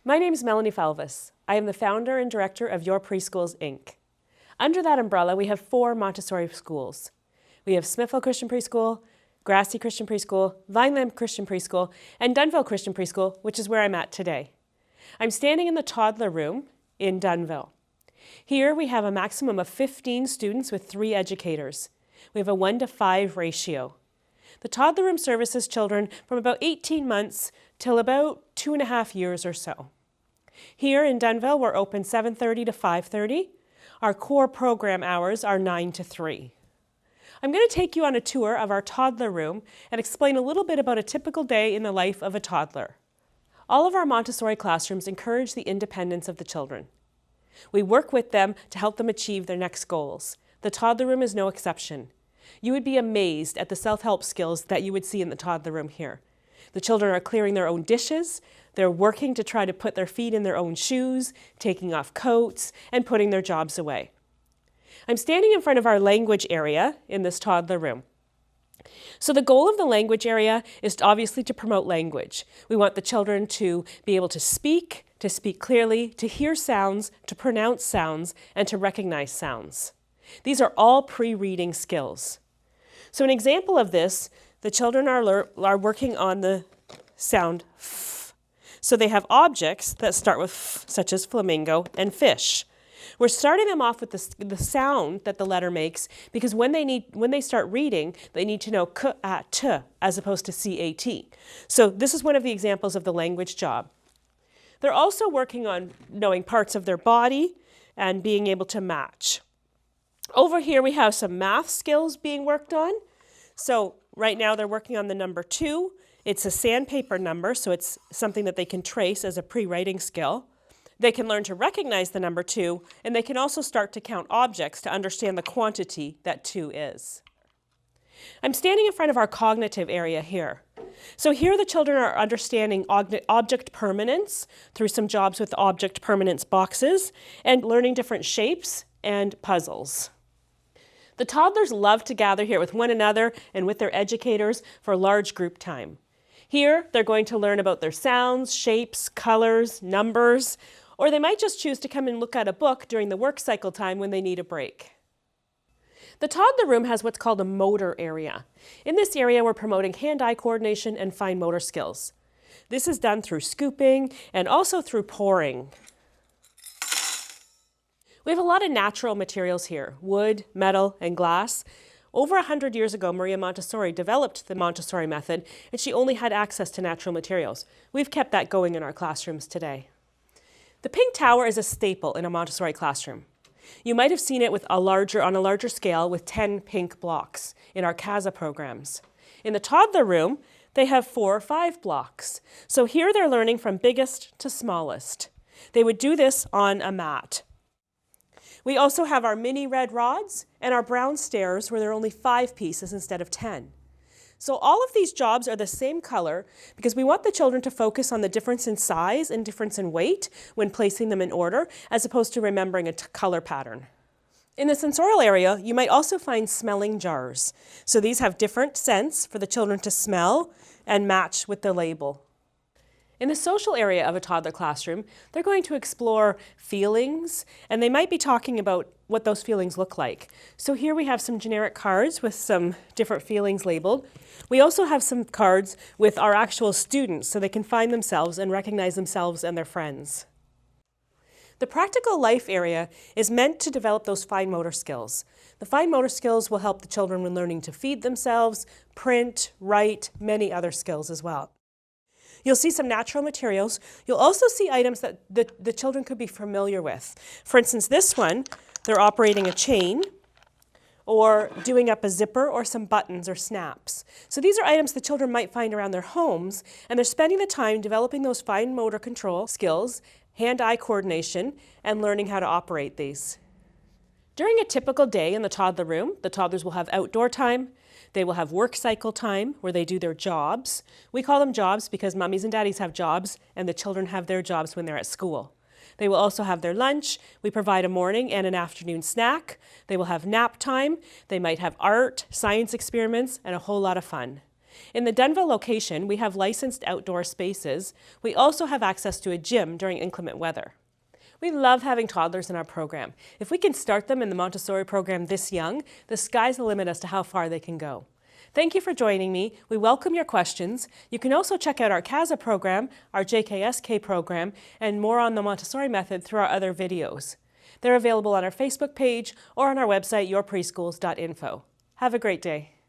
My name is Melanie Falvis. I am the founder and director of Your Preschools, Inc. Under that umbrella, we have 4 Montessori schools. We have Smithville Christian Preschool, Grassy Christian Preschool, Vineland Christian Preschool, and Dunnville Christian Preschool, which is where I'm at today. I'm standing in the Toddler room in Dunnville. Here we have a maximum of 15 students with 3 educators. We have a 1-to-5 ratio. The Toddler room services children from about 18 months till about 2.5 years or so. Here in Dunnville, we're open 7:30 to 5:30. Our core program hours are 9 to 3. I'm going to take you on a tour of our toddler room and explain a little bit about a typical day in the life of a toddler. All of our Montessori classrooms encourage the independence of the children. We work with them to help them achieve their next goals. The toddler room is no exception. You would be amazed at the self-help skills that you would see in the toddler room here. The children are clearing their own dishes, they're working to try to put their feet in their own shoes, taking off coats, and putting their jobs away. I'm standing in front of our language area in this toddler room. So the goal of the language area is obviously to promote language. We want the children to be able to speak clearly, to hear sounds, to pronounce sounds, and to recognize sounds. These are all pre-reading skills. So an example of this, the children are working on the sound f. So they have objects that start with f, such as flamingo and fish. We're starting them off with the sound that the letter makes because when they start reading, they need to know k, a, t, as opposed to c-a-t. So this is one of the examples of the language job. They're also working on knowing parts of their body and being able to match. Over here we have some math skills being worked on. So right now they're working on the number 2. It's a sandpaper number, so it's something that they can trace as a pre-writing skill. They can learn to recognize the number 2, and they can also start to count objects to understand the quantity that 2 is. I'm standing in front of our cognitive area here. So here the children are understanding object permanence through some jobs with object permanence boxes and learning different shapes and puzzles. The toddlers love to gather here with one another and with their educators for large group time. Here, they're going to learn about their sounds, shapes, colors, numbers, or they might just choose to come and look at a book during the work cycle time when they need a break. The toddler room has what's called a motor area. In this area, we're promoting hand-eye coordination and fine motor skills. This is done through scooping and also through pouring. We have a lot of natural materials here, wood, metal, and glass. Over 100 years ago, Maria Montessori developed the Montessori method, and she only had access to natural materials. We've kept that going in our classrooms today. The pink tower is a staple in a Montessori classroom. You might have seen it on a larger scale with 10 pink blocks in our CASA programs. In the toddler room, they have 4 or 5 blocks. So here they're learning from biggest to smallest. They would do this on a mat. We also have our mini red rods and our brown stairs where there are only 5 pieces instead of 10. So all of these jobs are the same color because we want the children to focus on the difference in size and difference in weight when placing them in order, as opposed to remembering a color pattern. In the sensorial area, you might also find smelling jars. So these have different scents for the children to smell and match with the label. In the social area of a toddler classroom, they're going to explore feelings, and they might be talking about what those feelings look like. So here we have some generic cards with some different feelings labeled. We also have some cards with our actual students so they can find themselves and recognize themselves and their friends. The practical life area is meant to develop those fine motor skills. The fine motor skills will help the children when learning to feed themselves, print, write, many other skills as well. You'll see some natural materials. You'll also see items that the children could be familiar with. For instance, this one, they're operating a chain or doing up a zipper or some buttons or snaps. So these are items the children might find around their homes, and they're spending the time developing those fine motor control skills, hand-eye coordination, and learning how to operate these. During a typical day in the toddler room, the toddlers will have outdoor time. They will have work cycle time where they do their jobs. We call them jobs because mummies and daddies have jobs and the children have their jobs when they're at school. They will also have their lunch. We provide a morning and an afternoon snack. They will have nap time. They might have art, science experiments, and a whole lot of fun. In the Dunnville location, we have licensed outdoor spaces. We also have access to a gym during inclement weather. We love having toddlers in our program. If we can start them in the Montessori program this young, the sky's the limit as to how far they can go. Thank you for joining me. We welcome your questions. You can also check out our CASA program, our JKSK program, and more on the Montessori method through our other videos. They're available on our Facebook page or on our website, yourpreschools.info. Have a great day.